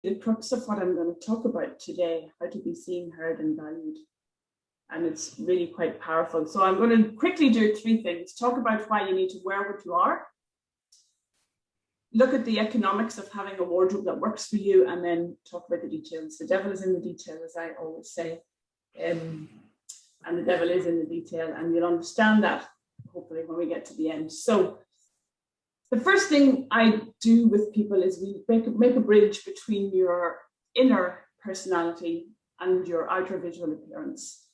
the crux of what I'm going to talk about today, how to be seen, heard, and valued. And it's really quite powerful. So I'm going to quickly do three things. Talk about why you need to wear what you are. Look at the economics of having a wardrobe that works for you, and then talk about the details. The devil is in the detail, as I always say. And the devil is in the detail, and you'll understand that, hopefully, when we get to the end. So the first thing I do with people is we make a bridge between your inner personality and your outer visual appearance.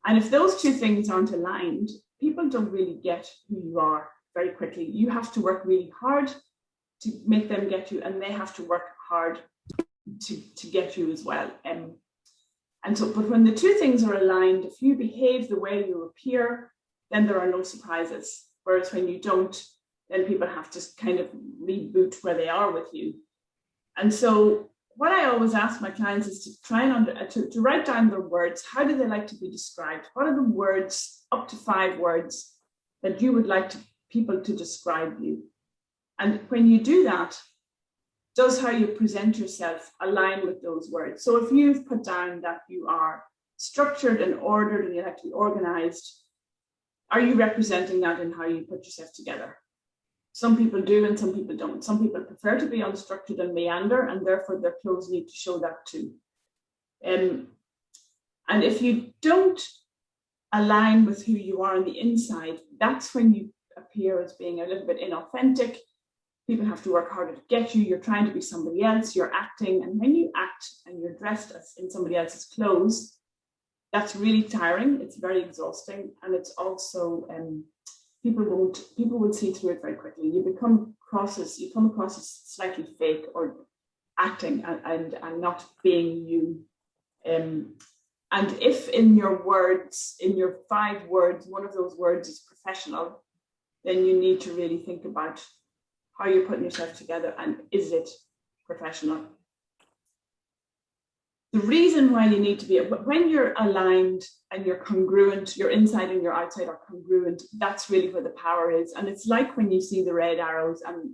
And if those two things aren't aligned, people don't really get who you are very quickly. You have to work really hard to make them get you, and they have to work hard to get you as well. But when the two things are aligned, if you behave the way you appear, then there are no surprises. Whereas when you don't, then people have to kind of reboot where they are with you. And so what I always ask my clients is to try and to write down their words. How do they like to be described? What are the words, up to 5 words, that you would like people to describe you? And when you do that, does how you present yourself align with those words? So if you've put down that you are structured and ordered and you like to be organized, are you representing that in how you put yourself together? Some people do and some people don't. Some people prefer to be unstructured and meander, and therefore their clothes need to show that too. And if you don't align with who you are on the inside, that's when you appear as being a little bit inauthentic. People have to work harder to get you. You're trying to be somebody else. You're acting. And when you act and you're dressed in somebody else's clothes, that's really tiring. It's very exhausting. And it's also, people will see through it very quickly. You come across as slightly fake or acting and not being you. And if in your words, in your 5 words, one of those words is professional, then you need to really think about how you're putting yourself together, and is it professional? The reason why you need to be, when you're aligned and you're congruent, your inside and your outside are congruent, that's really where the power is. And it's like when you see the red arrows, and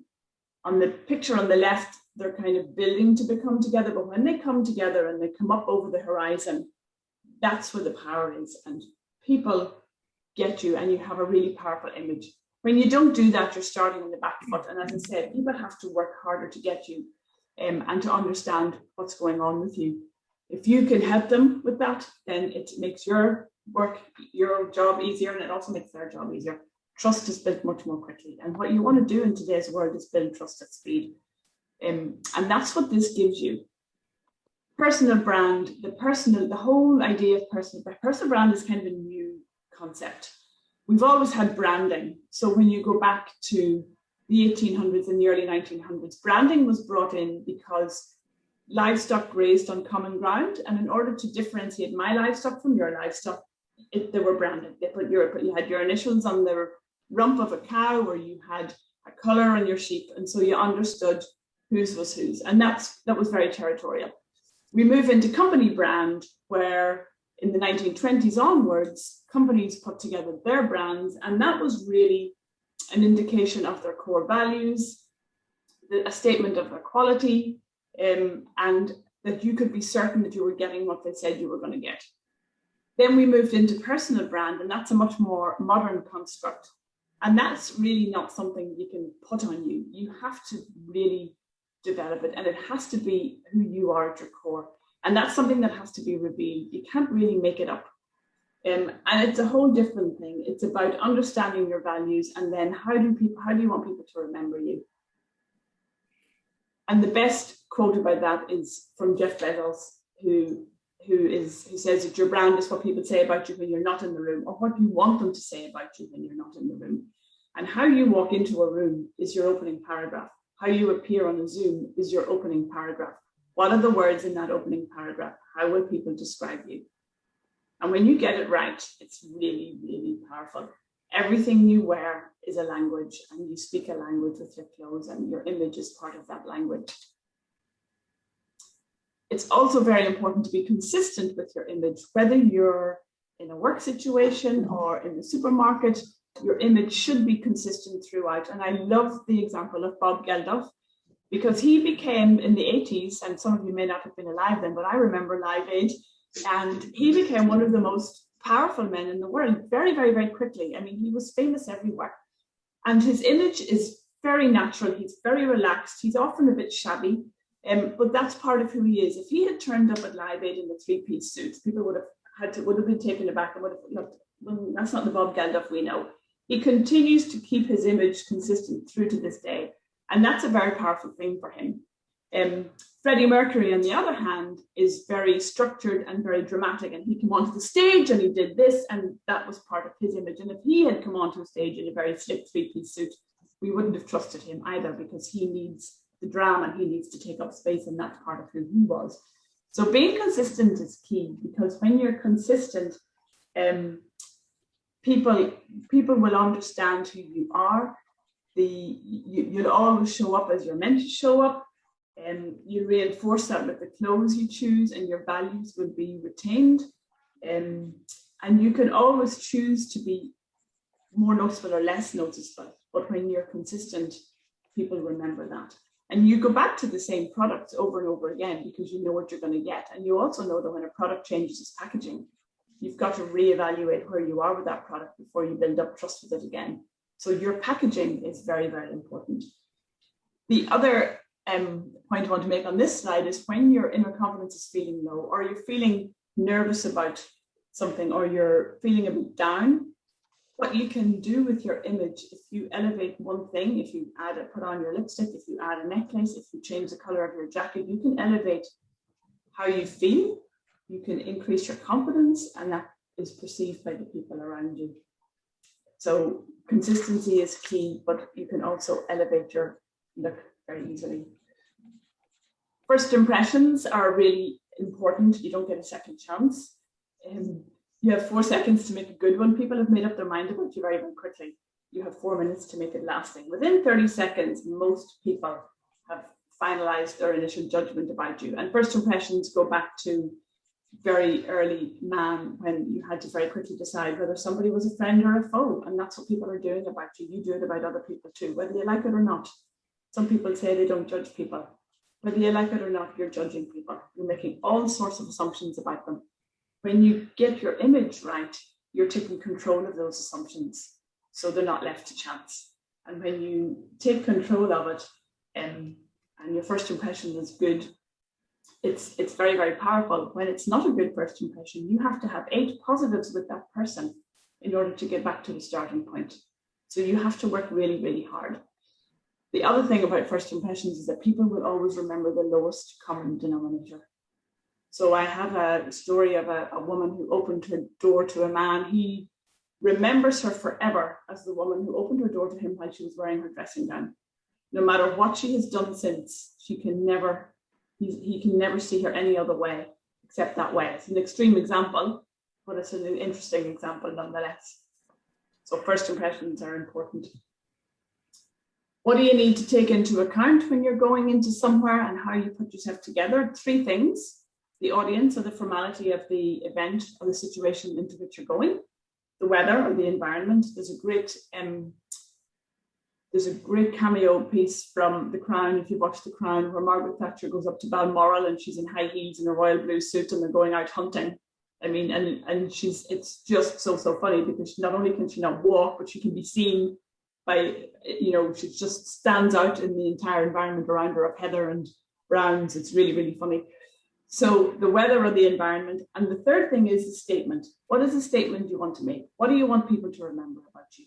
on the picture on the left, they're kind of building to become together, but when they come together and they come up over the horizon, that's where the power is, and people get you, and you have a really powerful image. When you don't do that, you're starting on the back foot. And as I said, people have to work harder to get you and to understand what's going on with you. If you can help them with that, then it makes your work, your job easier, and it also makes their job easier. Trust is built much more quickly. And what you want to do in today's world is build trust at speed. And that's what this gives you. Personal brand, the whole idea of personal brand is kind of a new concept. We've always had branding. So when you go back to the 1800s and the early 1900s, branding was brought in because livestock grazed on common ground. And in order to differentiate my livestock from your livestock, they were branded. You had your initials on the rump of a cow, or you had a color on your sheep. And so you understood whose was whose. And that was very territorial. We move into company brand, where in the 1920s onwards, companies put together their brands, and that was really an indication of their core values, a statement of their quality, and that you could be certain that you were getting what they said you were going to get. Then we moved into personal brand, and that's a much more modern construct. And that's really not something you can put on you. You have to really develop it, and it has to be who you are at your core. And that's something that has to be revealed. You can't really make it up. And it's a whole different thing. It's about understanding your values, and then how do you want people to remember you? And the best quote about that is from Jeff Bezos, who says that your brand is what people say about you when you're not in the room, or what you want them to say about you when you're not in the room. And how you walk into a room is your opening paragraph. How you appear on a Zoom is your opening paragraph. What are the words in that opening paragraph? How will people describe you? And when you get it right, it's really, really powerful. Everything you wear is a language, and you speak a language with your clothes, and your image is part of that language. It's also very important to be consistent with your image, whether you're in a work situation or in the supermarket. Your image should be consistent throughout. And I love the example of Bob Geldof, because he became, in the 80s, and some of you may not have been alive then, but I remember Live Aid, and he became one of the most powerful men in the world very, very, very quickly. I mean, he was famous everywhere. And his image is very natural. He's very relaxed. He's often a bit shabby, but that's part of who he is. If he had turned up at Live Aid in the three-piece suit, people would have been taken aback and would have looked, well, that's not the Bob Geldof we know. He continues to keep his image consistent through to this day. And that's a very powerful thing for him. Freddie Mercury, on the other hand, is very structured and very dramatic. And he came onto the stage and he did this, and that was part of his image. And if he had come onto a stage in a very slick three-piece suit, we wouldn't have trusted him either, because he needs the drama and he needs to take up space, and that's part of who he was. So being consistent is key, because when you're consistent, people will understand who you are. You'll always show up as you're meant to show up, and you reinforce that with the clothes you choose, and your values will be retained. And you can always choose to be more noticeable or less noticeable, but when you're consistent, people remember that. And you go back to the same products over and over again, because you know what you're going to get. And you also know that when a product changes its packaging, you've got to reevaluate where you are with that product before you build up trust with it again. So your packaging is very, very important. The other point I want to make on this slide is when your inner confidence is feeling low, or you're feeling nervous about something, or you're feeling a bit down, what you can do with your image, if you elevate one thing, if you put on your lipstick, if you add a necklace, if you change the color of your jacket, you can elevate how you feel, you can increase your confidence, and that is perceived by the people around you. So consistency is key, but you can also elevate your look very easily. First impressions are really important. You don't get a second chance. You have 4 seconds to make a good one. People have made up their mind about you very, very quickly. You have 4 minutes to make it lasting. Within 30 seconds, most people have finalized their initial judgment about you. And first impressions go back to very early man, when you had to very quickly decide whether somebody was a friend or a foe. And that's what people are doing about you. You do it about other people too, whether you like it or not. Some people say they don't judge people. Whether you like it or not, you're judging people. You're making all sorts of assumptions about them. When you get your image right, you're taking control of those assumptions, so they're not left to chance. And when you take control of it, and your first impression is good, it's very, very powerful. When it's not a good first impression, you have to have 8 positives with that person in order to get back to the starting point. So you have to work really, really hard. The other thing about first impressions is that people will always remember the lowest common denominator. So I have a story of a woman who opened her door to a man. He remembers her forever as the woman who opened her door to him while she was wearing her dressing gown. No matter what she has done since, he can never see her any other way except that way. It's an extreme example, but it's an interesting example nonetheless. So first impressions are important. What do you need to take into account when you're going into somewhere and how you put yourself together? 3 things. The audience, or the formality of the event or the situation into which you're going, the weather or the environment. There's a great cameo piece from The Crown, if you watch The Crown, where Margaret Thatcher goes up to Balmoral and she's in high heels and a royal blue suit and they're going out hunting. I mean, and it's just so funny, because not only can she not walk, but she can be seen by, she just stands out in the entire environment around her of heather and browns. It's really, really funny. So the weather or the environment. And the third thing is the statement. What is the statement you want to make? What do you want people to remember about you?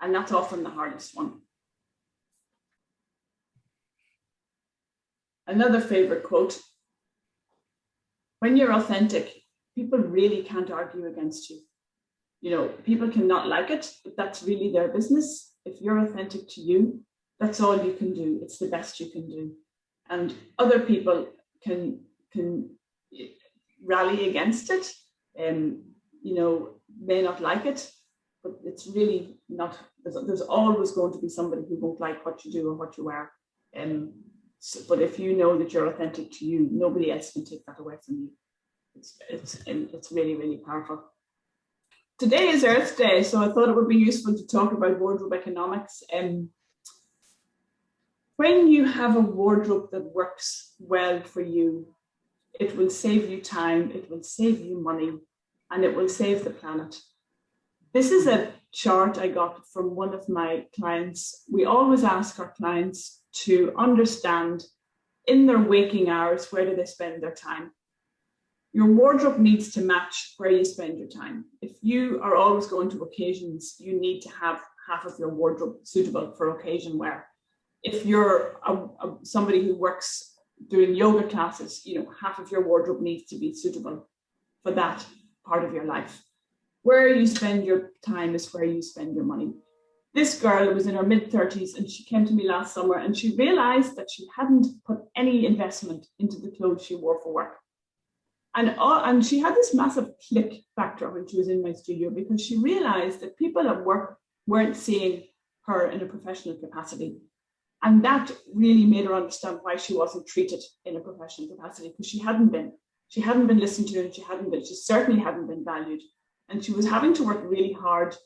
And that's often the hardest one. Another favorite quote: when you're authentic, people really can't argue against you. People cannot like it, but that's really their business. If you're authentic to you, that's all you can do. It's the best you can do. And other people can rally against it, may not like it, but it's really not, there's always going to be somebody who won't like what you do or what you wear. But if you know that you're authentic to you, nobody else can take that away from you. It's really, really powerful. Today is Earth Day, so I thought it would be useful to talk about wardrobe economics. when you have a wardrobe that works well for you, it will save you time, it will save you money, and it will save the planet. This is a chart I got from one of my clients. We always ask our clients to understand in their waking hours, where do they spend their time? Your wardrobe needs to match where you spend your time. If you are always going to occasions, you need to have half of your wardrobe suitable for occasion wear. If you're somebody who works doing yoga classes, half of your wardrobe needs to be suitable for that part of your life. Where you spend your time is where you spend your money. This girl was in her mid-30s and she came to me last summer and she realized that she hadn't put any investment into the clothes she wore for work. And she had this massive click factor when she was in my studio, because she realized that people at work weren't seeing her in a professional capacity. And that really made her understand why she wasn't treated in a professional capacity, because she hadn't been listened to, and she certainly hadn't been valued. And she was having to work really hard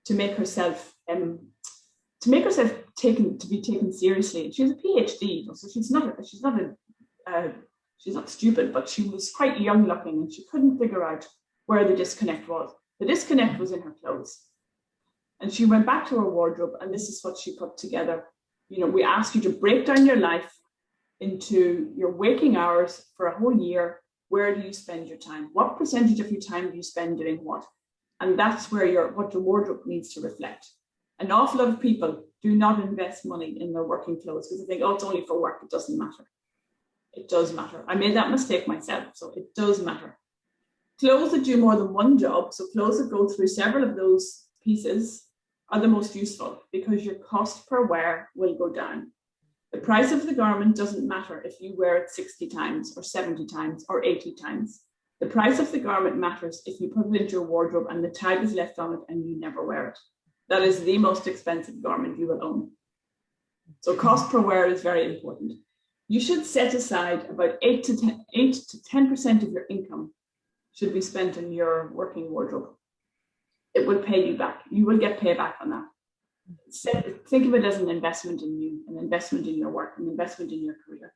to make herself be taken seriously. And she has a PhD, so she's not stupid, but she was quite young looking and she couldn't figure out where the disconnect was. The disconnect was in her clothes. And she went back to her wardrobe, and this is what she put together. We asked you to break down your life into your waking hours for a whole year. Where do you spend your time? What percentage of your time do you spend doing what? And that's where what your wardrobe needs to reflect. An awful lot of people do not invest money in their working clothes because they think, oh, it's only for work, it doesn't matter. It does matter. I made that mistake myself, so it does matter. Clothes that do more than one job, so clothes that go through several of those pieces, are the most useful, because your cost per wear will go down. The price of the garment doesn't matter if you wear it 60 times or 70 times or 80 times. The price of the garment matters if you put it into your wardrobe and the tag is left on it and you never wear it. That is the most expensive garment you will own. So cost per wear is very important. You should set aside about 8 to 10% of your income should be spent in your working wardrobe. It will pay you back. You will get payback on that. Think of it as an investment in you, an investment in your work, an investment in your career.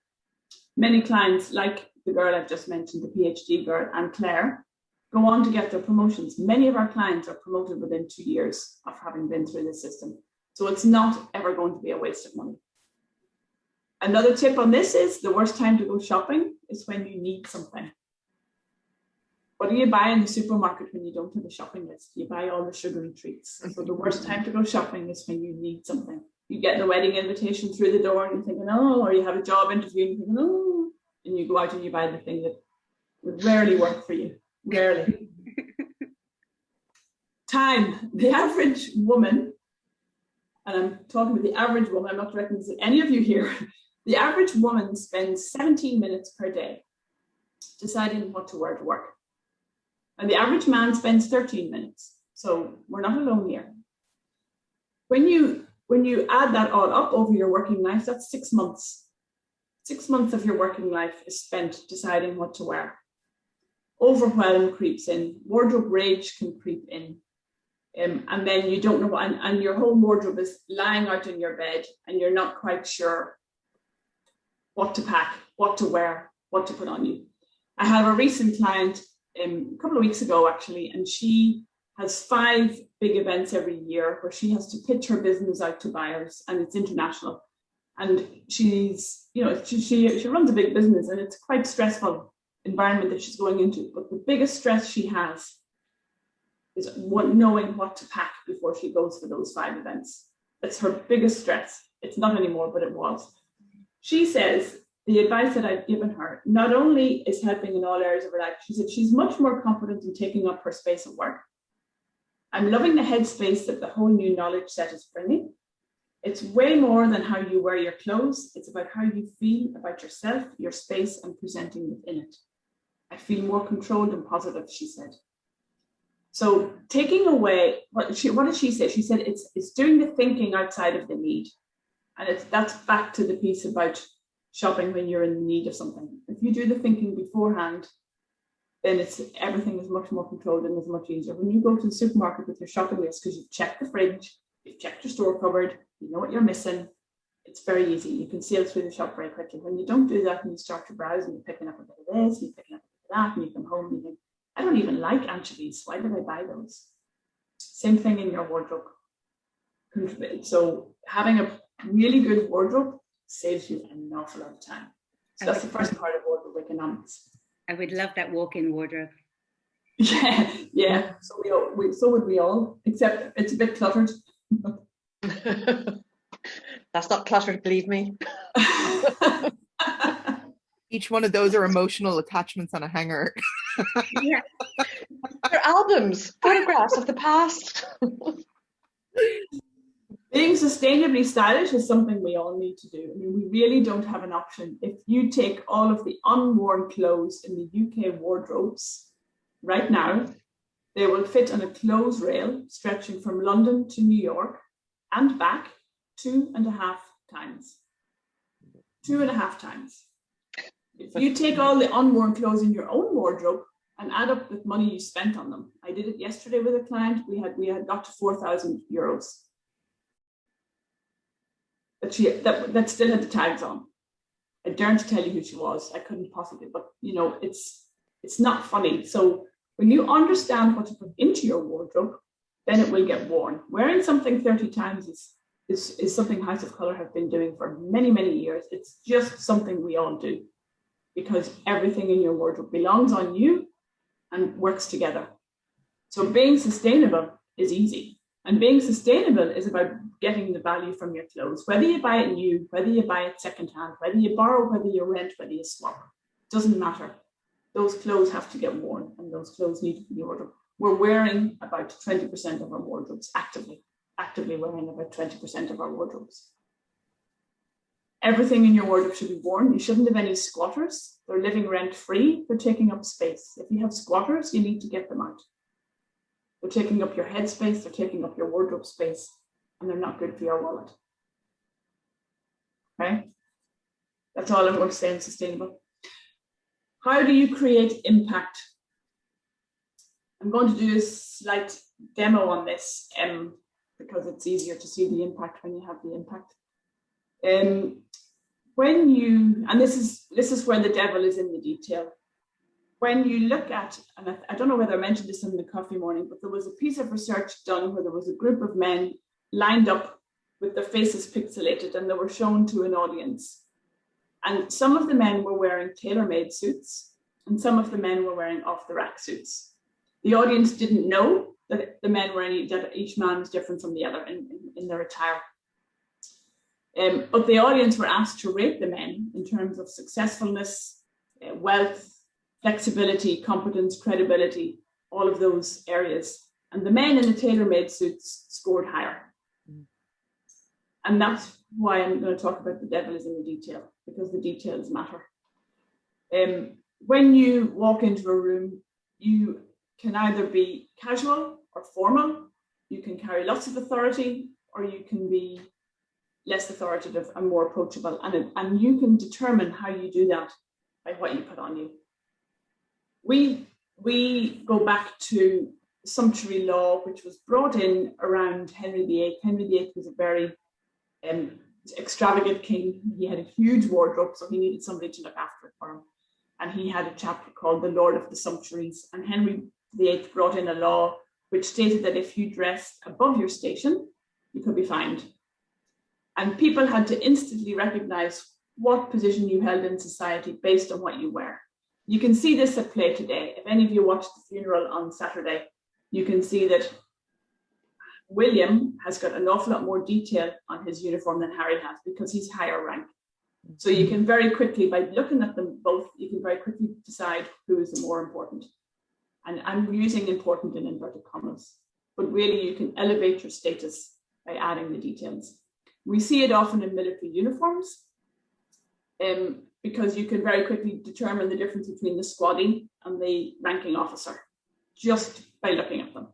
Many clients, like the girl I've just mentioned, the PhD girl, and Claire, go on to get their promotions. Many of our clients are promoted within 2 years of having been through this system. So it's not ever going to be a waste of money. Another tip on this is the worst time to go shopping is when you need something. What do you buy in the supermarket when you don't have a shopping list? You buy all the sugary treats. So the worst time to go shopping is when you need something. You get the wedding invitation through the door and you're thinking, oh, or you have a job interview and you're thinking, oh, and you go out and you buy the thing that would rarely work for you. Rarely. Time. The average woman, and I'm talking about the average woman, I'm not referencing any of you here. The average woman spends 17 minutes per day deciding what to wear to work. And the average man spends 13 minutes. So we're not alone here. When you add that all up over your working life, that's 6 months. 6 months of your working life is spent deciding what to wear. Overwhelm creeps in. Wardrobe rage can creep in. And then you don't know what, and your whole wardrobe is lying out in your bed and you're not quite sure what to pack, what to wear, what to put on you. I have a recent client a couple of weeks ago, actually, and she has 5 big events every year where she has to pitch her business out to buyers, and it's international. And she's, she runs a big business, and it's quite stressful environment that she's going into. But the biggest stress she has is knowing what to pack before she goes for those 5 events. It's her biggest stress. It's not anymore, but it was. She says the advice that I've given her not only is helping in all areas of her life, she said she's much more confident in taking up her space at work. I'm loving the headspace that the whole new knowledge set is bringing. It's way more than how you wear your clothes. It's about how you feel about yourself, your space, and presenting within it. I feel more controlled and positive, she said. So taking away, what did she say? She said it's doing the thinking outside of the need. And that's back to the piece about shopping when you're in need of something. If you do the thinking beforehand, then everything is much more controlled and is much easier. When you go to the supermarket with your shopping list, because you've checked the fridge, you've checked your store cupboard, you know what you're missing, It's very easy. You can sail through the shop very quickly. When you don't do that and you start to browse and you're picking up a bit of this, and you're picking up a bit of that, and you come home and you think, I don't even like anchovies. Why did I buy those? Same thing in your wardrobe. So having a really good wardrobe saves you an awful lot of time. So that's the first part of wardrobe economics. I would love that walk-in wardrobe. Yeah. So so would we all, except it's a bit cluttered. That's not cluttered, believe me. Each one of those are emotional attachments on a hanger. Yeah. They're albums, photographs of the past. Being sustainably stylish is something we all need to do. I mean, we really don't have an option. If you take all of the unworn clothes in the UK wardrobes right now, they will fit on a clothes rail stretching from London to New York and back 2.5 times. 2.5 times. If you take all the unworn clothes in your own wardrobe and add up the money you spent on them, I did it yesterday with a client. We had got to €4,000. But that still had the tags on. I daren't to tell you who she was. I couldn't possibly, but you know, it's not funny. So when you understand what to put into your wardrobe, then it will get worn. Wearing something 30 times is something House of Colour have been doing for many, many years. It's just something we all do because everything in your wardrobe belongs on you and works together. So being sustainable is easy. And being sustainable is about getting the value from your clothes, whether you buy it new, whether you buy it secondhand, whether you borrow, whether you rent, whether you swap. It doesn't matter. Those clothes have to get worn and those clothes need to be ordered. We're wearing about 20% of our wardrobes actively wearing about 20% of our wardrobes. Everything in your wardrobe should be worn. You shouldn't have any squatters. They're living rent-free. They're taking up space. If you have squatters, you need to get them out. They're taking up your head space, they're taking up your wardrobe space, and they're not good for your wallet. Okay? That's all I'm going to say on sustainable. How do you create impact? I'm going to do a slight demo on this because it's easier to see the impact when you have the impact. When you, and this is where the devil is in the detail. When you look at, and I don't know whether I mentioned this in the coffee morning, but there was a piece of research done where there was a group of men lined up with their faces pixelated and they were shown to an audience. And some of the men were wearing tailor-made suits and some of the men were wearing off-the-rack suits. The audience didn't know that the men were that each man was different from the other in their attire. But the audience were asked to rate the men in terms of successfulness, wealth, flexibility, competence, credibility, all of those areas. And the men in the tailor-made suits scored higher. And that's why I'm going to talk about the devil is in the detail, because the details matter. When you walk into a room, you can either be casual or formal. You can carry lots of authority, or you can be less authoritative and more approachable. And you can determine how you do that by what you put on you. We go back to sumptuary law, which was brought in around Henry VIII. Henry VIII was a very extravagant king. He had a huge wardrobe, so he needed somebody to look after it for him. And he had a chapter called the Lord of the Sumptuaries. And Henry VIII brought in a law which stated that if you dressed above your station, you could be fined. And people had to instantly recognize what position you held in society based on what you wear. You can see this at play today. If any of you watched the funeral on Saturday, you can see that William has got an awful lot more detail on his uniform than Harry has because he's higher rank. So you can very quickly, by looking at them both, you can very quickly decide who is the more important. And I'm using important in inverted commas, but really you can elevate your status by adding the details. We see it often in military uniforms because you can very quickly determine the difference between the squaddie and the ranking officer just by looking at them,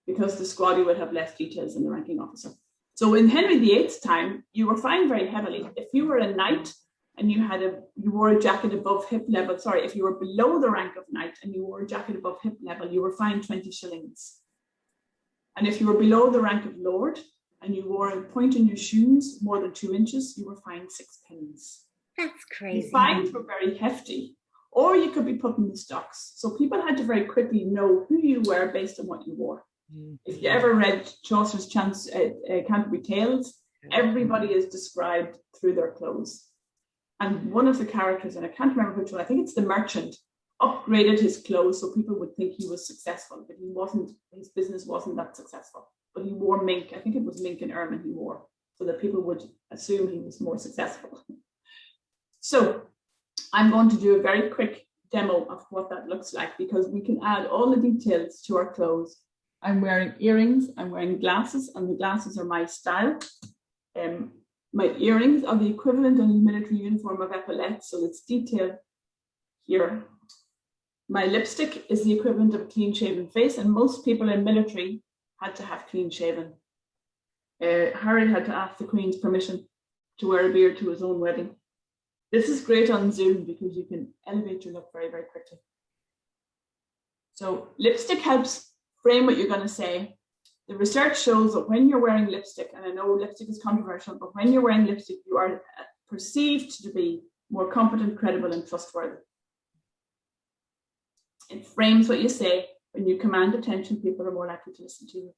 because the squaddie would have less details than the ranking officer. So in Henry VIII's time, you were fined very heavily. If you were a knight and you wore a jacket above hip level, if you were below the rank of knight and you wore a jacket above hip level, you were fined 20 shillings. And if you were below the rank of lord, and you wore a point in your shoes more than 2 inches, you were fined 6 pennies. That's crazy. The fines were very hefty, or you could be put in the stocks. So people had to very quickly know who you were based on what you wore. If you ever read Chaucer's Canterbury Tales, everybody is described through their clothes. And one of the characters, and I can't remember which one, I think it's the merchant, upgraded his clothes so people would think he was successful, but he wasn't. His business wasn't that successful. But he wore mink. I think it was mink and ermine he wore, so that people would assume he was more successful. So I'm going to do a very quick demo of what that looks like, because we can add all the details to our clothes. I'm wearing earrings, I'm wearing glasses, and the glasses are my style. My earrings are the equivalent of the military uniform of epaulettes, so it's detailed here. My lipstick is the equivalent of a clean-shaven face, and most people in military had to have clean-shaven. Harry had to ask the Queen's permission to wear a beard to his own wedding. This is great on Zoom because you can elevate your look very, very quickly. So lipstick helps frame what you're going to say. The research shows that when you're wearing lipstick, and I know lipstick is controversial, but when you're wearing lipstick, you are perceived to be more competent, credible, and trustworthy. It frames what you say. When you command attention, people are more likely to listen to you.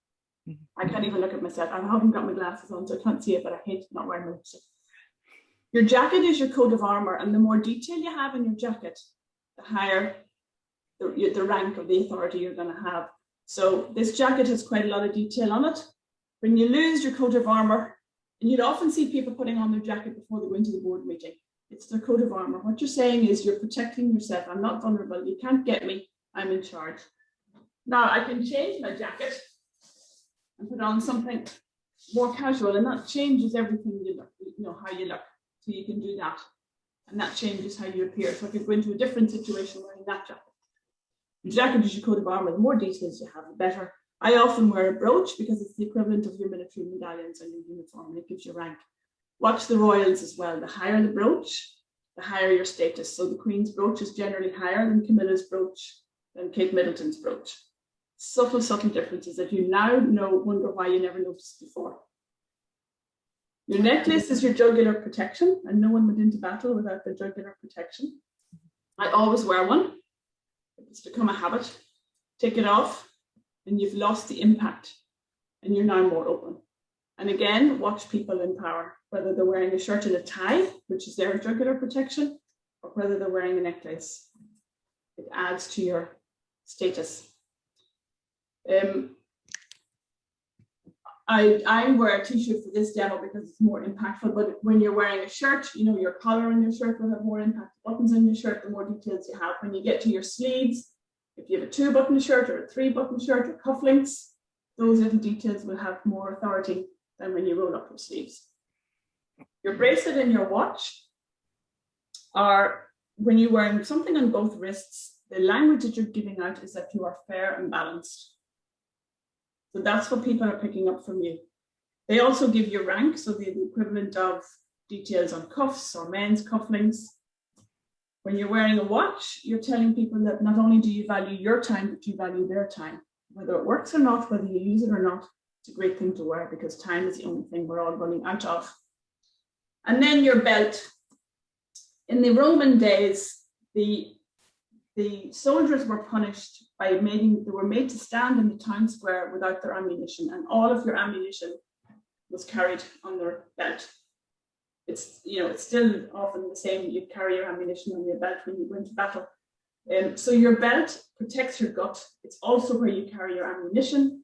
I can't even look at myself. I haven't got my glasses on, so I can't see it, but I hate not wearing my lipstick. Your jacket is your coat of armor, and the more detail you have in your jacket, the higher the rank of the authority you're going to have. So this jacket has quite a lot of detail on it. When you lose your coat of armor, and you'd often see people putting on their jacket before they go into the board meeting, it's their coat of armor. What you're saying is you're protecting yourself. I'm not vulnerable. You can't get me. I'm in charge. Now I can change my jacket and put on something more casual, and that changes everything you look, how you look. So you can do that, and that changes how you appear. So I could go into a different situation wearing that jacket. Your jacket is your coat of armor. The more details you have, the better. I often wear a brooch because it's the equivalent of your military medallions on your uniform, and it gives you rank. Watch the royals as well. The higher the brooch, the higher your status. So the Queen's brooch is generally higher than Camilla's brooch, than Kate Middleton's brooch. Subtle, subtle differences that you now wonder why you never noticed before. Your necklace is your jugular protection, and no one went into battle without the jugular protection. I always wear one. It's become a habit. Take it off, and you've lost the impact, and you're now more open. And again, watch people in power, whether they're wearing a shirt and a tie, which is their jugular protection, or whether they're wearing a necklace. It adds to your status. I wear a t-shirt for this demo because it's more impactful, but when you're wearing a shirt, your collar on your shirt will have more impact. Buttons on your shirt, the more details you have. When you get to your sleeves, if you have a 2-button shirt or a 3-button shirt or cufflinks, those little details will have more authority than when you roll up your sleeves. Your bracelet and your watch are, when you're wearing something on both wrists, the language that you're giving out is that you are fair and balanced. So that's what people are picking up from you. They also give you rank, so the equivalent of details on cuffs or men's cufflinks. When you're wearing a watch, you're telling people that not only do you value your time, but you value their time. Whether it works or not, whether you use it or not, it's a great thing to wear because time is the only thing we're all running out of. And then your belt. In the Roman days, the soldiers were punished by they were made to stand in the town square without their ammunition, and all of your ammunition was carried on their belt. It's still often the same. You carry your ammunition on your belt when you go into battle. So your belt protects your gut. It's also where you carry your ammunition.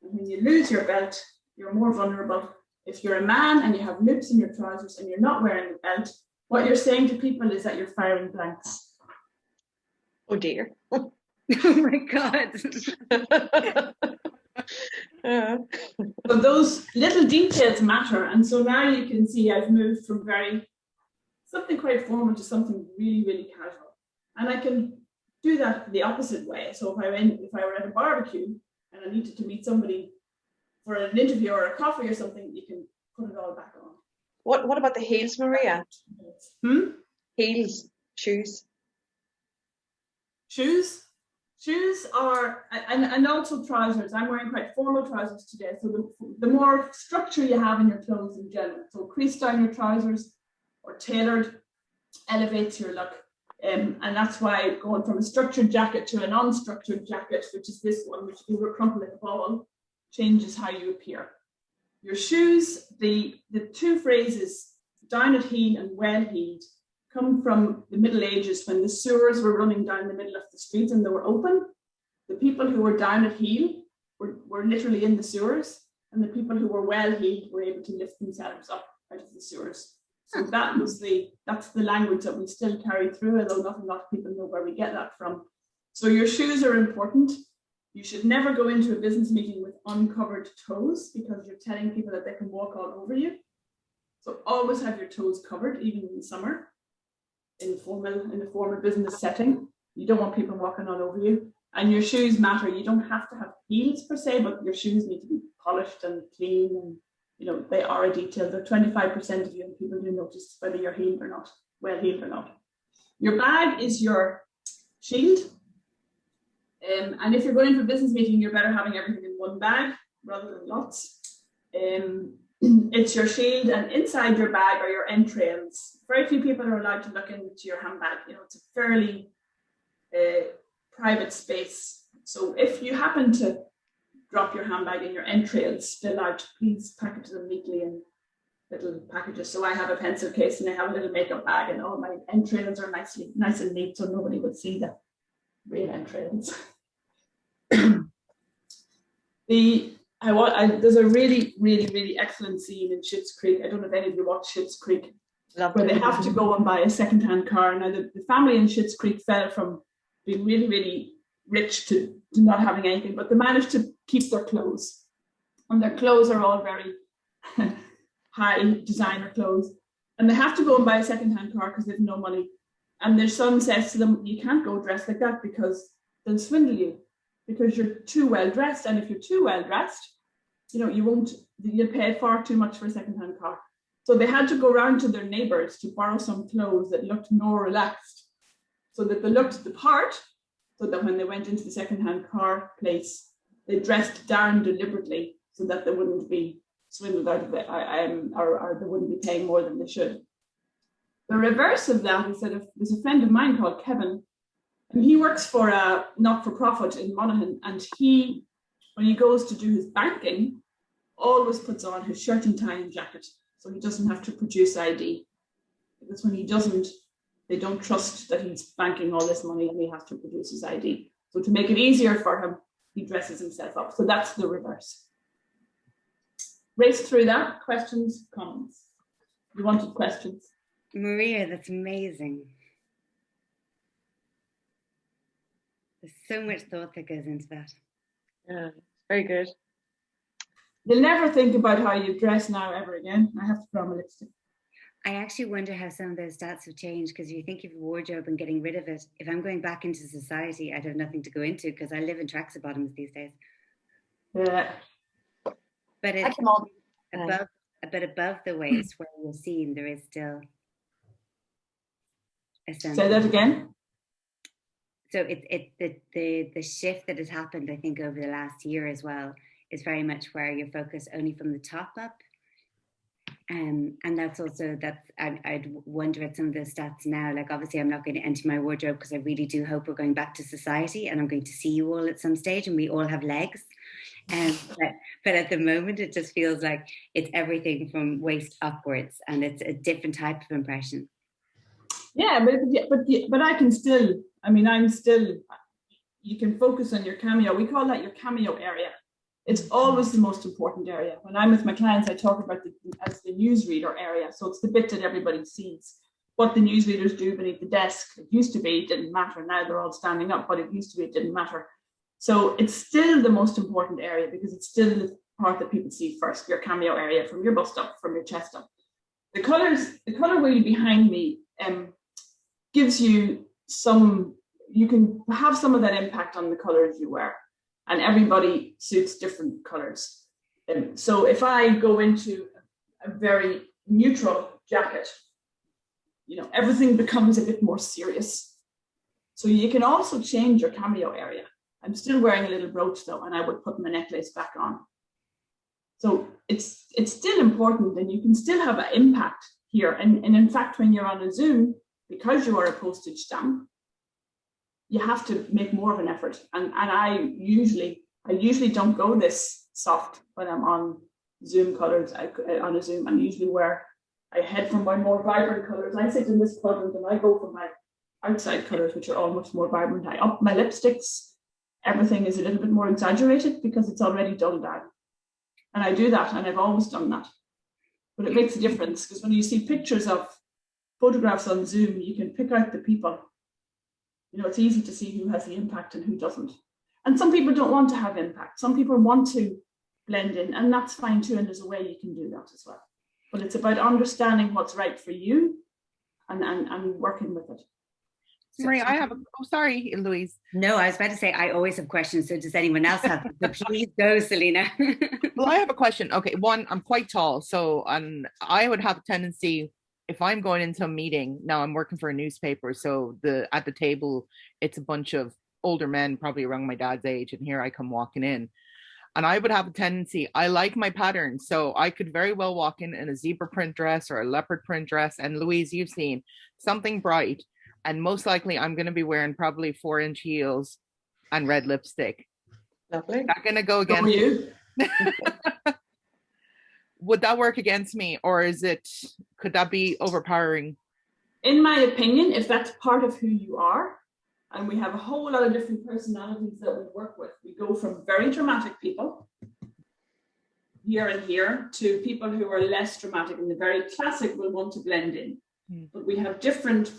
And when you lose your belt, you're more vulnerable. If you're a man and you have loops in your trousers and you're not wearing a belt, what you're saying to people is that you're firing blanks. Oh dear. Oh my God. So those little details matter. And so now you can see I've moved from something quite formal to something really, really casual. And I can do that the opposite way. So if I were at a barbecue and I needed to meet somebody for an interview or a coffee or something, you can put it all back on. What about the heels, Maria? Heels, shoes. Shoes? Shoes are, and also trousers. I'm wearing quite formal trousers today. So the more structure you have in your clothes in general, so crease down your trousers or tailored elevates your look. And that's why going from a structured jacket to an unstructured jacket, which is this one, which is crumpled like a ball, changes how you appear. Your shoes, the two phrases, down at heel and well heeled, come from the Middle Ages when the sewers were running down the middle of the street and they were open. The people who were down at heel were literally in the sewers, and the people who were well heeled were able to lift themselves up out of the sewers. So that's the language that we still carry through, although not a lot of people know where we get that from. So your shoes are important. You should never go into a business meeting with uncovered toes because you're telling people that they can walk all over you. So always have your toes covered, even in the summer, in a formal business setting. You don't want people walking all over you. And your shoes matter. You don't have to have heels per se, but your shoes need to be polished and clean, and they are a detail. They're 25% of you, and people do notice whether you're heeled or not, well heeled or not. Your bag is your shield. And if you're going into a business meeting, you're better having everything in one bag rather than lots. It's your shield, and inside your bag are your entrails. Very few people are allowed to look into your handbag. It's a fairly private space. So if you happen to drop your handbag and your entrails spill out, please package them neatly in little packages. So I have a pencil case and I have a little makeup bag, and all my entrails are nice and neat, so nobody would see the real entrails. There's a really, really, really excellent scene in Schitt's Creek. I don't know if any of you watch Schitt's Creek, where they have to go and buy a second-hand car. Now, the family in Schitt's Creek fell from being really, really rich to not having anything, but they managed to keep their clothes. And their clothes are all very high designer clothes. And they have to go and buy a second-hand car because they have no money. And their son says to them, you can't go dressed like that because they'll swindle you, because you're too well dressed. And if you're too well dressed, you'll pay far too much for a second-hand car. So they had to go around to their neighbors to borrow some clothes that looked more relaxed, so that they looked the part, so that when they went into the second-hand car place, they dressed down deliberately so that they wouldn't be swindled out of it, or they wouldn't be paying more than they should. The reverse of that is that there's a friend of mine called Kevin, and he works for a not-for-profit in Monaghan, and when he goes to do his banking, always puts on his shirt and tie and jacket, so he doesn't have to produce ID. Because when he doesn't, they don't trust that he's banking all this money and he has to produce his ID. So to make it easier for him, he dresses himself up. So that's the reverse. Race through that. Questions, comments? You wanted questions? Maria, that's amazing. There's so much thought that goes into that. Yeah, very good. You'll never think about how you dress now ever again. I have to put on my lipstick. I actually wonder how some of those stats have changed, because if you think of your wardrobe and getting rid of it, if I'm going back into society, I'd have nothing to go into because I live in tracksuit bottoms these days. Yeah. But it's above the waist where you're seeing there is still a sense. Say that again. So the shift that has happened, I think, over the last year as well, is very much where you're focused only from the top up. And that's also, I'd wonder at some of the stats now, like obviously I'm not going to enter my wardrobe because I really do hope we're going back to society and I'm going to see you all at some stage and we all have legs. But at the moment, it just feels like it's everything from waist upwards, and it's a different type of impression. Yeah, but I can still, you can focus on your cameo. We call that your cameo area. It's always the most important area. When I'm with my clients, I talk about it as the newsreader area. So it's the bit that everybody sees. What the newsreaders do beneath the desk. It used to be, it didn't matter. Now they're all standing up, but it used to be, it didn't matter. So it's still the most important area because it's still the part that people see first, your cameo area, from your bust up, from your chest up. The color wheel behind me gives you you can have some of that impact on the colors you wear. And everybody suits different colors. So if I go into a very neutral jacket, everything becomes a bit more serious. So you can also change your cameo area. I'm still wearing a little brooch though, and I would put my necklace back on. So it's still important, and you can still have an impact here. And in fact, when you're on a Zoom, because you are a postage stamp, you have to make more of an effort. And I usually don't go this soft when I'm on Zoom colors. On a Zoom, I head for my more vibrant colors. I sit in this quadrant and I go for my outside colors, which are all much more vibrant. I up my lipsticks. Everything is a little bit more exaggerated because it's already dulled down. And I do that, and I've always done that. But it makes a difference, because when you see pictures of photographs on Zoom, you can pick out the people. You know, it's easy to see who has the impact and who doesn't. And some people don't want to have impact. Some people want to blend in, and that's fine too. And there's a way you can do that as well. But it's about understanding what's right for you and working with it. Marie, I have sorry, Louise. No, I was about to say I always have questions. So does anyone else have? So please go, Selena. Well, I have a question. Okay, one, I'm quite tall, so I would have a tendency, if I'm going into a meeting, now I'm working for a newspaper, so at the table, it's a bunch of older men, probably around my dad's age, and here I come walking in. And I would have a tendency, I like my pattern, so I could very well walk in a zebra print dress or a leopard print dress, and Louise, you've seen something bright, and most likely I'm going to be wearing probably 4-inch heels and red lipstick. Lovely. Not going to go against you. Would that work against me, or could that be overpowering? In my opinion, if that's part of who you are, and we have a whole lot of different personalities that we work with, we go from very dramatic people here and here to people who are less dramatic, and the very classic will want to blend in. But we have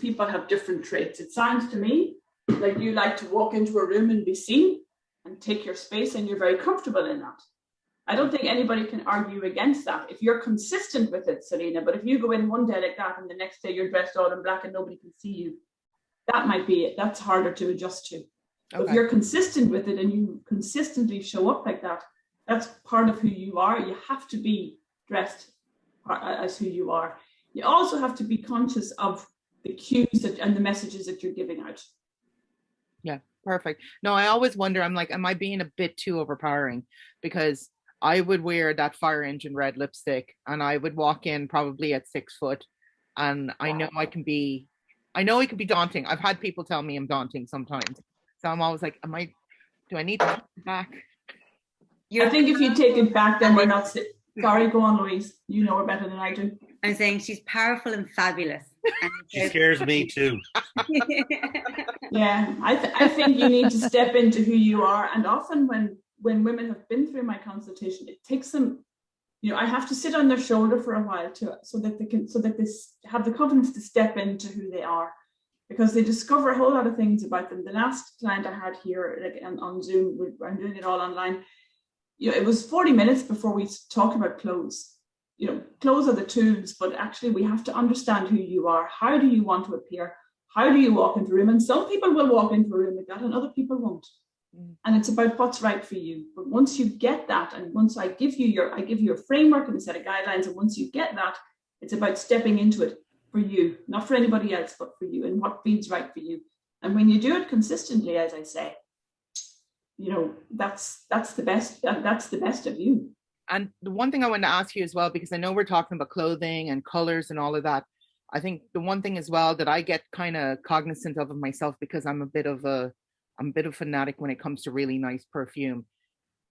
people have different traits. It sounds to me like you like to walk into a room and be seen and take your space, and you're very comfortable in that. I don't think anybody can argue against that if you're consistent with it, Selena. But if you go in one day like that and the next day you're dressed all in black and nobody can see you, that might be it. That's harder to adjust to. Okay. If you're consistent with it and you consistently show up like that, that's part of who you are. You have to be dressed as who you are. You also have to be conscious of the cues and the messages that you're giving out. Yeah, perfect. No, I always wonder, I'm like, am I being a bit too overpowering? Because I would wear that fire engine red lipstick and I would walk in probably at 6 foot, and I know it can be daunting. I've had people tell me I'm daunting sometimes. So I'm always like, do I need to take it back? I think if you take it back, then we're not. Sorry, go on, Louise. You know her better than I do. I'm saying she's powerful and fabulous. She scares me too. Yeah, I think you need to step into who you are. And often when women have been through my consultation, it takes them, I have to sit on their shoulder for a while so that they have the confidence to step into who they are, because they discover a whole lot of things about them. The last client I had here on Zoom, I'm doing it all online. It was 40 minutes before we talked about clothes. Clothes are the tools, but actually we have to understand who you are. How do you want to appear? How do you walk into a room? And some people will walk into a room like that and other people won't. And it's about what's right for you. But once you get that, and once I give you a framework and a set of guidelines, and once you get that, it's about stepping into it for you, not for anybody else, but for you, and what feels right for you. And when you do it consistently, as I say, that's the best. That's the best of you. And the one thing I want to ask you as well, because I know we're talking about clothing and colors and all of that, I think the one thing as well that I get kind of cognizant of myself, because I'm a bit of a fanatic when it comes to really nice perfume.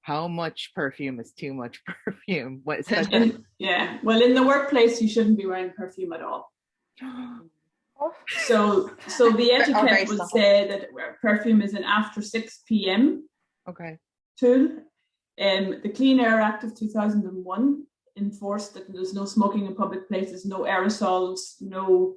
How much perfume is too much perfume? Yeah, well, in the workplace, you shouldn't be wearing perfume at all. So the etiquette would say that perfume is an after 6 p.m. tool. The Clean Air Act of 2001 enforced that there's no smoking in public places, no aerosols, no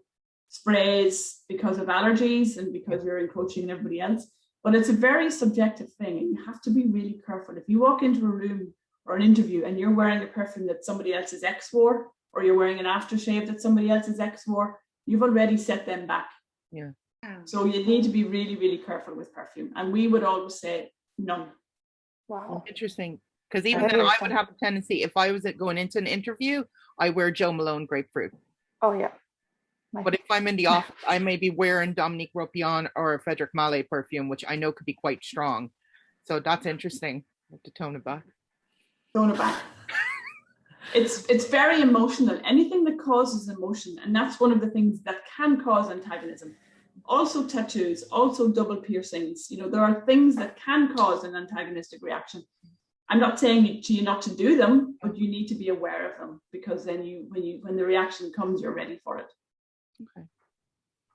sprays because of allergies and because you're encroaching on everybody else. But it's a very subjective thing, and you have to be really careful. If you walk into a room or an interview and you're wearing a perfume that somebody else's ex wore, or you're wearing an aftershave that somebody else's ex wore, you've already set them back. Yeah. So you need to be really, really careful with perfume. And we would always say none. Wow. Interesting. Because even then I would have a tendency, if I was going into an interview, I wear Joe Malone grapefruit. Oh, yeah. But if I'm in the office, I may be wearing Dominique Ropion or Frederic Malle perfume, which I know could be quite strong. So that's interesting. I have to tone it back. Tone it back. It's very emotional. Anything that causes emotion, and that's one of the things that can cause antagonism. Also tattoos, also double piercings. You know, there are things that can cause an antagonistic reaction. I'm not saying to you not to do them, but you need to be aware of them, because then when the reaction comes, you're ready for it. Okay.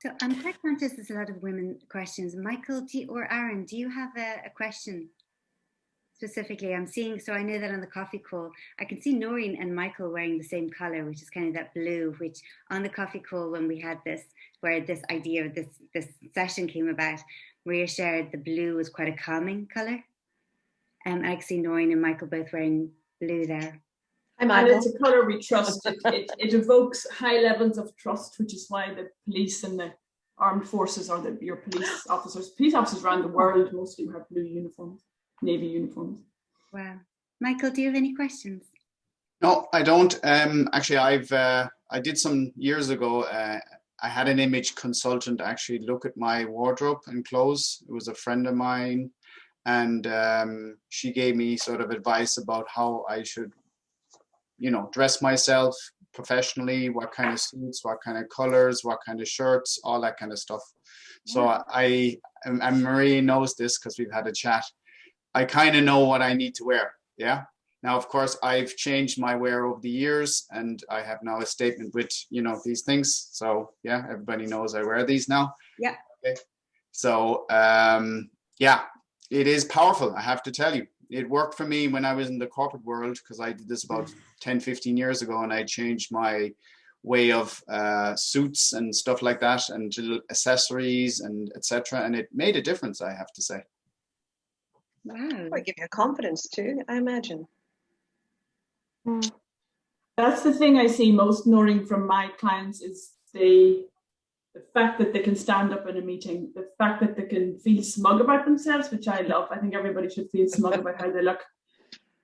So I'm quite conscious there's a lot of women questions. Michael or Aaron, do you have a question specifically? I'm seeing, so I know that on the coffee call, I can see Noreen and Michael wearing the same color, which is kind of that blue, which on the coffee call when we had this, where this idea of this session came about, Maria shared the blue was quite a calming color. I can see Noreen and Michael both wearing blue there. And it's a color we trust. It evokes high levels of trust, which is why the police and the armed forces, or your police officers around the world mostly have blue uniforms, navy uniforms. Wow. Michael, do you have any questions? No, I don't. Actually, I did some years ago. I had an image consultant actually look at my wardrobe and clothes. It was a friend of mine, and she gave me sort of advice about how I should, dress myself professionally, what kind of suits, what kind of colors, what kind of shirts, all that kind of stuff. So and Marie knows this because we've had a chat. I kind of know what I need to wear. Yeah. Now, of course, I've changed my wear over the years, and I have now a statement with, these things. So yeah, everybody knows I wear these now. Yeah. Okay. So it is powerful. I have to tell you, it worked for me when I was in the corporate world, because I did this about 10, 15 years ago, and I changed my way of suits and stuff like that, and little accessories and etc. And it made a difference, I have to say. Wow. Might give you confidence too, I imagine. That's the thing I see most, Noreen, from my clients, is the fact that they can stand up in a meeting, the fact that they can feel smug about themselves, which I love. I think everybody should feel smug about how they look.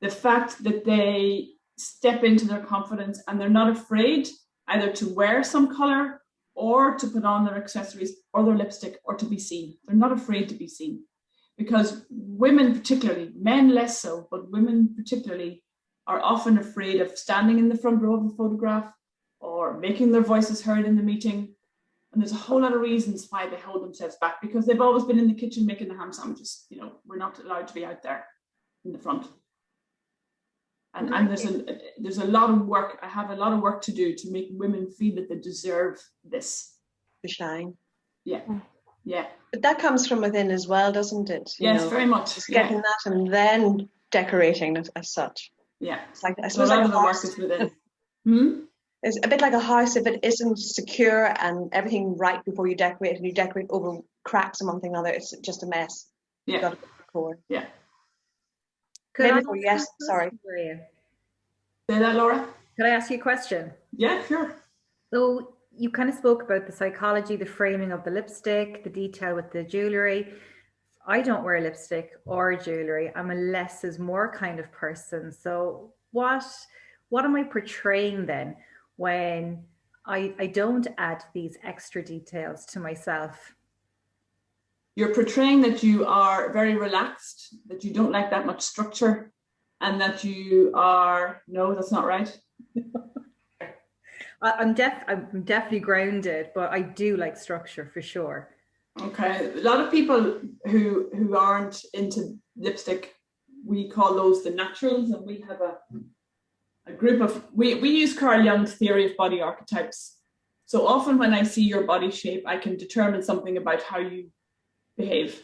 The fact that they step into their confidence and they're not afraid either to wear some color or to put on their accessories or their lipstick or to be seen. They're not afraid to be seen, because women particularly, men less so, but women particularly are often afraid of standing in the front row of a photograph or making their voices heard in the meeting. And there's a whole lot of reasons why they hold themselves back, because they've always been in the kitchen making the ham sandwiches. We're not allowed to be out there in the front. And there's a lot of work. I have a lot of work to do to make women feel that they deserve this. To shine. Yeah. Yeah. But that comes from within as well, doesn't it? Yes, very much. Just getting that and then decorating it as such. Yeah. It's like, I suppose, a lot of the work is within. It's a bit like a house. If it isn't secure and everything right before you decorate, and you decorate over cracks and one thing or another, it's just a mess. Yeah. You've got to put the core. Yeah. Sorry. Say that, Laura. Could I ask you a question? Yeah, sure. So you kind of spoke about the psychology, the framing of the lipstick, the detail with the jewelry. I don't wear lipstick or jewelry. I'm a less is more kind of person. So what am I portraying then when I don't add these extra details to myself? You're portraying that you are very relaxed, that you don't like that much structure, and that you are, no, that's not right. I'm definitely grounded, but I do like structure for sure. Okay, a lot of people who aren't into lipstick, we call those the naturals, and we have a group of, we use Carl Jung's theory of body archetypes. So often when I see your body shape, I can determine something about how you behave,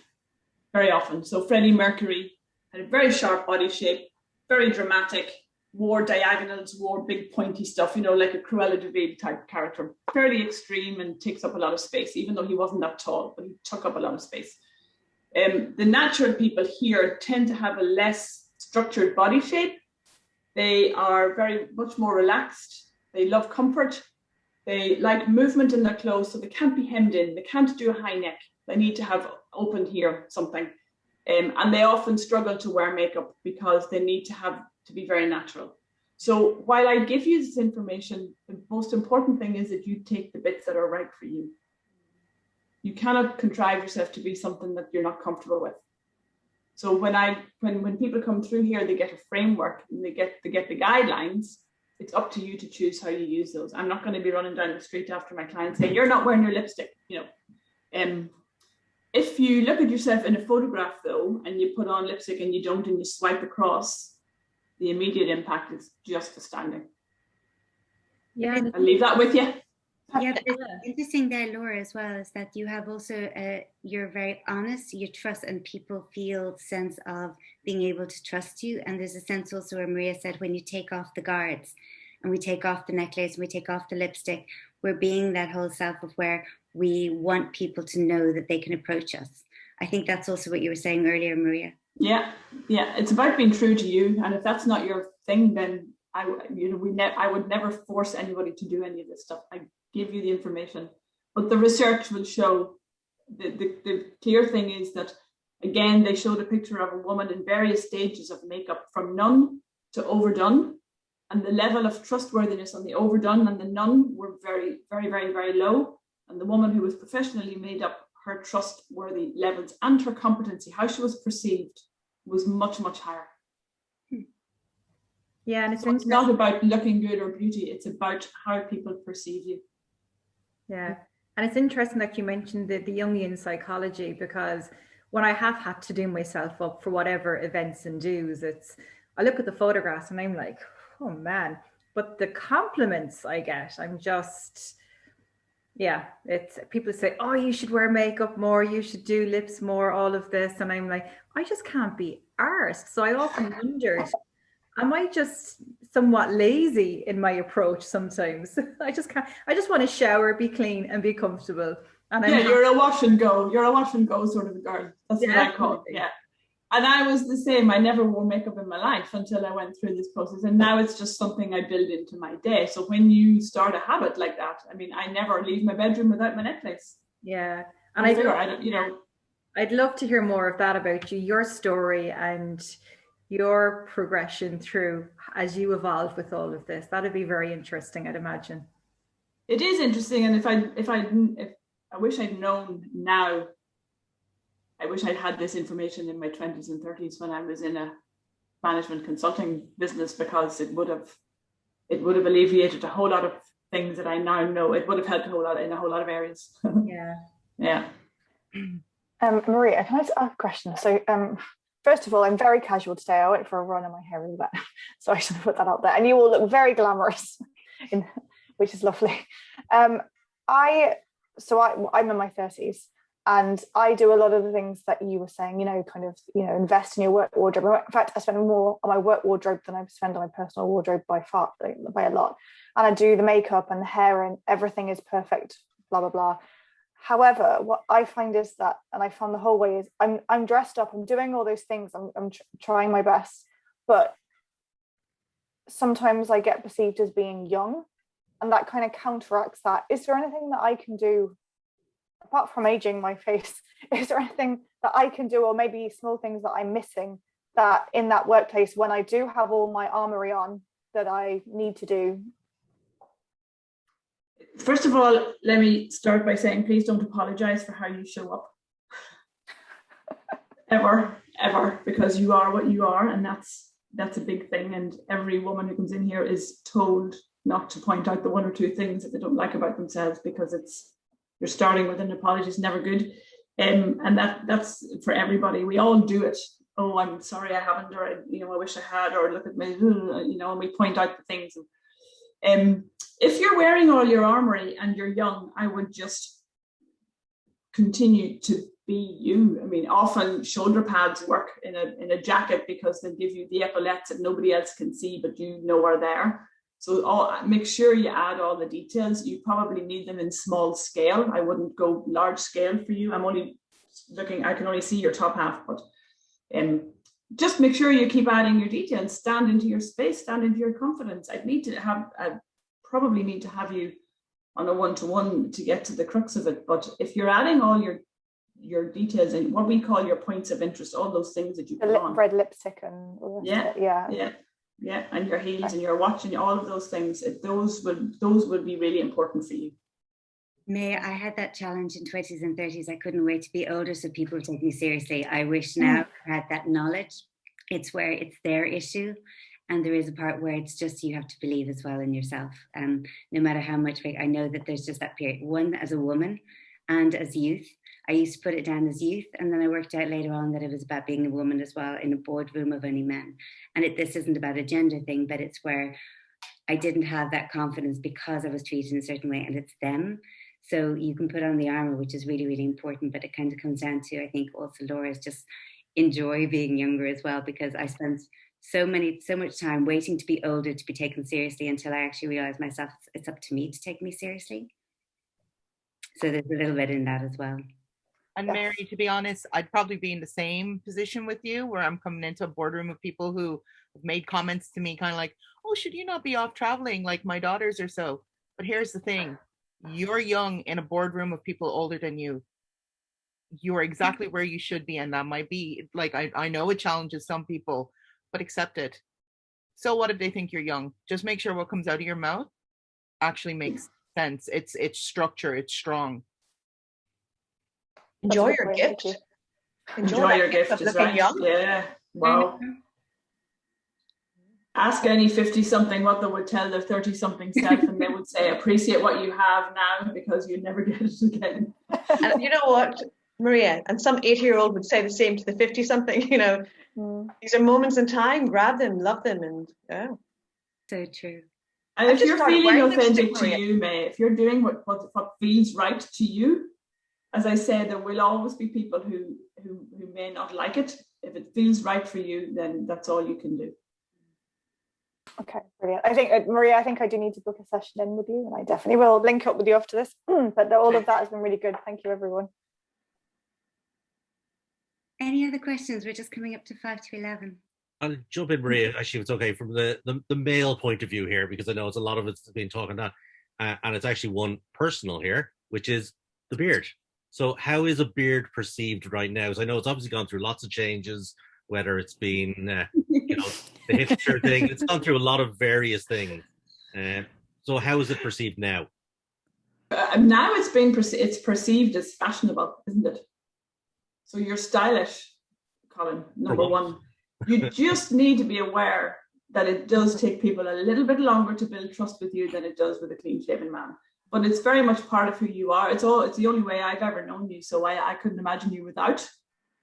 very often. So Freddie Mercury had a very sharp body shape, very dramatic, wore diagonals, wore big pointy stuff, like a Cruella de Vil type character, fairly extreme and takes up a lot of space, even though he wasn't that tall, but he took up a lot of space. The natural people here tend to have a less structured body shape. They are very much more relaxed. They love comfort. They like movement in their clothes, so they can't be hemmed in. They can't do a high neck. They need to have open here something. And they often struggle to wear makeup because they need to be very natural. So while I give you this information, the most important thing is that you take the bits that are right for you. You cannot contrive yourself to be something that you're not comfortable with. So when people come through here, they get a framework and they get the guidelines. It's up to you to choose how you use those. I'm not going to be running down the street after my clients saying, you're not wearing your lipstick, you know. If you look at yourself in a photograph though, and you put on lipstick and you don't, and you swipe across, the immediate impact is just astounding. Yeah. I'll leave that with you. Yeah, but it's interesting there, Laura, as well, is that you have also, you're very honest, you trust, and people feel the sense of being able to trust you. And there's a sense also where Maria said, when you take off the guards and we take off the necklace and we take off the lipstick, we're being that whole self of where we want people to know that they can approach us. I think that's also what you were saying earlier, Maria. Yeah, it's about being true to you. And if that's not your thing, then I would never force anybody to do any of this stuff. I give you the information, but the research will show the clear thing is that, again, they showed a picture of a woman in various stages of makeup from none to overdone, and the level of trustworthiness on the overdone and the none were very, very, very, very low. And the woman who was professionally made up, her trustworthy levels and her competency, how she was perceived, was much, much higher. Yeah, and it's not about looking good or beauty, it's about how people perceive you. Yeah, and it's interesting that you mentioned the Jungian psychology, because when I have had to do myself up for whatever events and do's, I look at the photographs and I'm like, oh man, but the compliments I get, I'm just, yeah, it's people say, oh, you should wear makeup more, you should do lips more, all of this, and I'm like, I just can't be arsed. So I often wondered, am I just somewhat lazy in my approach sometimes? I just can't. I just want to shower, be clean, and be comfortable. And you're a wash and go. You're a wash and go sort of a girl. That's what I call it. Yeah. And I was the same. I never wore makeup in my life until I went through this process, and now it's just something I build into my day. So when you start a habit like that, I mean, I never leave my bedroom without my necklace. Yeah, and I'd love to hear more of that about you, your story, and your progression through as you evolve with all of this. That'd be very interesting, I'd imagine. It is interesting, and if I wish I'd known now, I wish I'd had this information in my 20s and 30s when I was in a management consulting business, because it would have alleviated a whole lot of things that I now know. It would have helped in a whole lot of areas. Yeah. Maria, can I just ask a question? So first of all, I'm very casual today. I went for a run and my hair is wet, so I should put that out there. And you all look very glamorous, which is lovely. I'm in my 30s, and I do a lot of the things that you were saying. Invest in your work wardrobe. In fact, I spend more on my work wardrobe than I spend on my personal wardrobe by a lot. And I do the makeup and the hair, and everything is perfect. Blah blah blah. However, what I find is that, and I found the whole way, is I'm dressed up, I'm doing all those things, I'm trying my best, but sometimes I get perceived as being young, and that kind of counteracts that. Is there anything that I can do, apart from aging my face, is there anything that I can do, or maybe small things that I'm missing, that in that workplace, when I do have all my armory on, that I need to do? First of all, let me start by saying, please don't apologize for how you show up. ever, because you are what you are, and that's a big thing. And every woman who comes in here is told not to point out the one or two things that they don't like about themselves, because you're starting with an apology is never good. And that's for everybody. We all do it. Oh, I'm sorry I haven't, or I wish I had, or look at me, and we point out the things. If you're wearing all your armory and you're young, I would just continue to be you. I mean, often shoulder pads work in a jacket because they give you the epaulettes that nobody else can see, but you know are there. So make sure you add all the details. You probably need them in small scale. I wouldn't go large scale for you. I'm only looking, I can only see your top half, but just make sure you keep adding your details. Stand into your space, stand into your confidence. I'd probably need to have you on a one-to-one to get to the crux of it. But if you're adding all your details and what we call your points of interest, all those things that you put on. Red lipstick and all that. Yeah. Yeah, and your heels and your watch and all of those things. Those would be really important for you. May, I had that challenge in 20s and 30s. I couldn't wait to be older so people would take me seriously. I wish now I had that knowledge. It's where it's their issue. And there is a part where it's just you have to believe as well in yourself. No matter how much, I know that there's just that period. One, as a woman and as youth, I used to put it down as youth. And then I worked out later on that it was about being a woman as well in a boardroom of only men. And this isn't about a gender thing, but it's where I didn't have that confidence because I was treated in a certain way, and it's them. So you can put on the armor, which is really, really important, but it kind of comes down to, I think also, Laura, is just enjoy being younger as well, because I spent so much time waiting to be older to be taken seriously until I actually realized myself it's up to me to take me seriously. So there's a little bit in that as well. And Mary, to be honest, I'd probably be in the same position with you, where I'm coming into a boardroom of people who have made comments to me kind of like, oh, should you not be off traveling like my daughters or so? But here's the thing. You're young in a boardroom of people older than you. You're exactly where you should be. And that might be like, I know it challenges some people, but accept it. So what if they think you're young? Just make sure what comes out of your mouth actually makes sense. It's structure, it's strong. Enjoy your gift. Enjoy your gift is right. Young. Yeah. Wow. Ask any 50-something what they would tell their 30-something self, and they would say, appreciate what you have now because you never get it again. And you know what, Maria, and some 80-year-old would say the same to the 50-something, These are moments in time, grab them, love them, and yeah. So true. And if you're feeling authentic to you, May, if you're doing what feels right to you, as I say, there will always be people who may not like it. If it feels right for you, then that's all you can do. Okay, brilliant. I think, Maria, I do need to book a session in with you, and I definitely will link up with you after this. But all of that has been really good. Thank you, everyone. Any other questions? We're just coming up to 5 to 11. I'll jump in, Maria, actually, if it's okay, from the male point of view here, because I know it's a lot of it's been talking that, and it's actually one personal here, which is the beard. So how is a beard perceived right now? So I know it's obviously gone through lots of changes, whether it's been, the hipster thing. It's gone through a lot of various things. So how is it perceived now? Now it's perceived as fashionable, isn't it? So you're stylish, Colin, number one. You just need to be aware that it does take people a little bit longer to build trust with you than it does with a clean-shaven man. But it's very much part of who you are. It's the only way I've ever known you. So I couldn't imagine you without.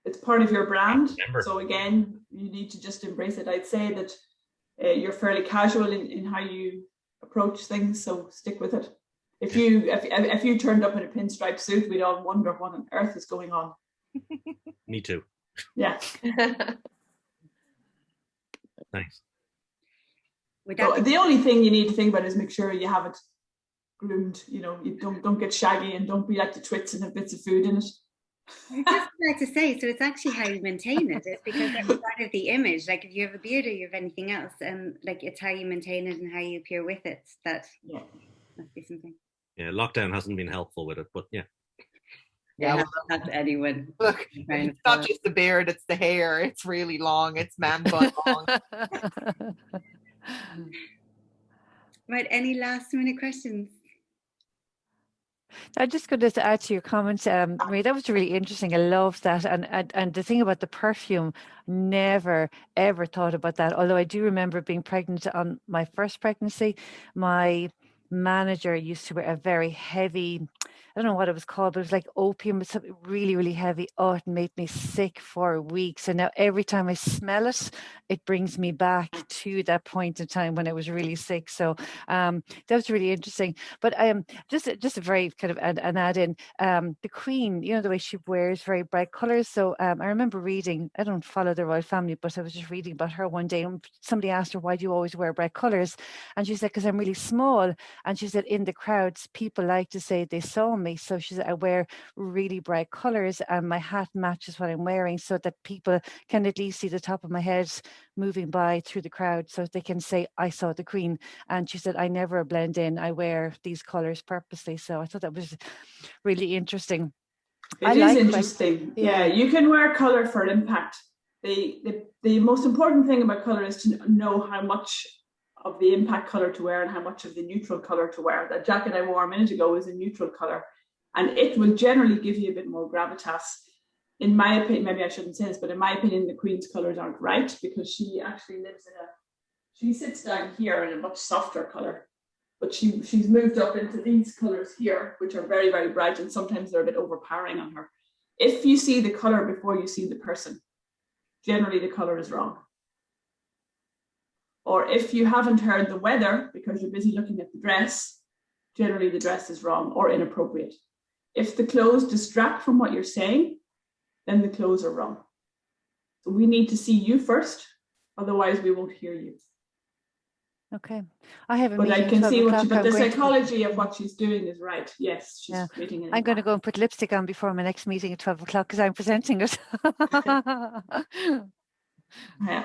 It's part of your brand. So again, you need to just embrace it. I'd say that you're fairly casual in how you approach things. So stick with it. If you turned up in a pinstripe suit, we'd all wonder what on earth is going on. Me too. Yeah. Thanks. So the only thing you need to think about is make sure you have it groomed. You don't get shaggy, and don't be like the twits and have bits of food in it. I just like to say, so it's actually how you maintain it. It's because that's part of the image. Like if you have a beard or you have anything else, like it's how you maintain it and how you appear with it. That must be something. Yeah, lockdown hasn't been helpful with it, but yeah. Yeah, not anyone. Look, it's not just the beard, it's the hair. It's really long. It's man bun long. Right, any last minute questions? I just got to add to your comments, Marie. That was really interesting. I love that, and the thing about the perfume, never ever thought about that. Although I do remember being pregnant on my first pregnancy, my manager used to wear a very heavy, I don't know what it was called, but it was like opium, but something really, really heavy. Oh, it made me sick for weeks. And now every time I smell it, it brings me back to that point in time when I was really sick. So that was really interesting. But just a very kind of an add in, the Queen, the way she wears very bright colors. So I remember reading, I don't follow the royal family, but I was just reading about her one day, and somebody asked her, why do you always wear bright colors? And she said, because I'm really small. And she said, in the crowds, people like to say they saw me. So she said, I wear really bright colors and my hat matches what I'm wearing, so that people can at least see the top of my head moving by through the crowd, so they can say, I saw the Queen. And she said, I never blend in. I wear these colors purposely. So I thought that was really interesting. It is interesting. Yeah, you can wear color for impact. the most important thing about color is to know how much of the impact color to wear and how much of the neutral color to wear. That jacket I wore a minute ago is a neutral color, and it will generally give you a bit more gravitas. In my opinion, maybe I shouldn't say this, but in my opinion, the Queen's colors aren't right, because she actually she sits down here in a much softer color, but she's moved up into these colors here, which are very, very bright, and sometimes they're a bit overpowering on her. If you see the color before you see the person, generally the color is wrong. Or if you haven't heard the weather because you're busy looking at the dress, generally the dress is wrong or inappropriate. If the clothes distract from what you're saying, then the clothes are wrong. So we need to see you first, otherwise we won't hear you. Okay, I have a But meeting. I can see what o'clock. but the I'm going psychology of what she's doing is right. Yes, she's creating an I'm going to impact. go and put lipstick on before my next meeting at 12 o'clock because I'm presenting it. Yeah.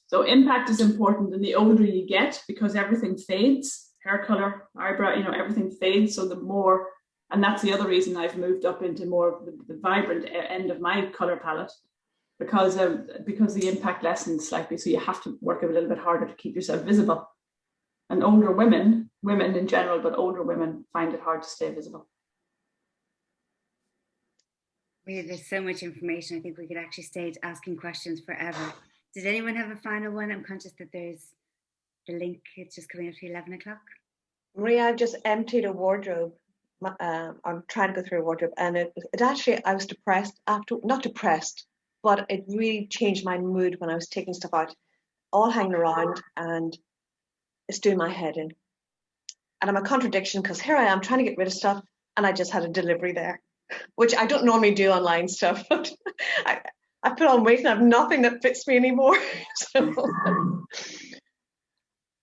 So impact is important, and the older you get, because everything fades, hair color, eyebrow, everything fades. So the more, and that's the other reason I've moved up into more of the vibrant end of my color palette, because the impact lessens slightly. So you have to work a little bit harder to keep yourself visible. And older women in general, but older women find it hard to stay visible. There's so much information. I think we could actually stay asking questions forever. Did anyone have a final one? I'm conscious that there's the link. It's just coming up to 11 o'clock. Maria, I've just emptied a wardrobe. I'm trying to go through a wardrobe, and it actually, I was depressed after, not depressed, but it really changed my mood when I was taking stuff out, all hanging around, and it's doing my head in. And I'm a contradiction, because here I am trying to get rid of stuff, and I just had a delivery there, which I don't normally do online stuff, but I put on weight and I have nothing that fits me anymore. So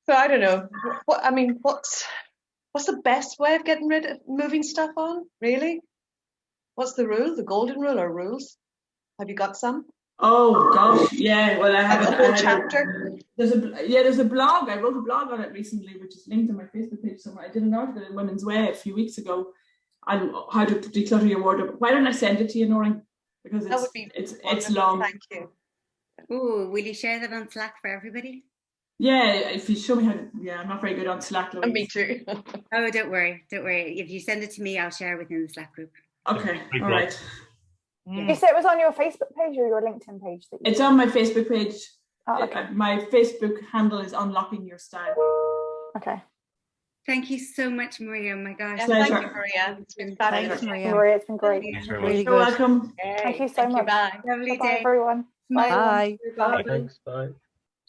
I don't know. What's the best way of getting rid of moving stuff on? Really? What's the rule? The golden rule or rules? Have you got some? Oh gosh, yeah. Well, I have a whole chapter. There's a blog. I wrote a blog on it recently, which is linked on my Facebook page somewhere. I did an article in Women's Way a few weeks ago on how to declutter your wardrobe. Why don't I send it to you, Noreen? Because it's long. Thank you. Oh, will you share that on Slack for everybody? Yeah, if you show me how to, I'm not very good on Slack, Louise. Me too. Oh, don't worry. If you send it to me, I'll share it within the Slack group. Okay, all right. You said it was on your Facebook page or your LinkedIn page? It's on my Facebook page. Oh, okay. My Facebook handle is Unlocking Your Style. Okay. Thank you so much, Maria. Oh my gosh. Thank you, Maria. It's been Thanks, Maria. Maria, it's been great. Thanks very Really much. You're welcome. Thank you so much. Bye. Lovely Bye, day. everyone. Bye. Bye. Thanks. Bye.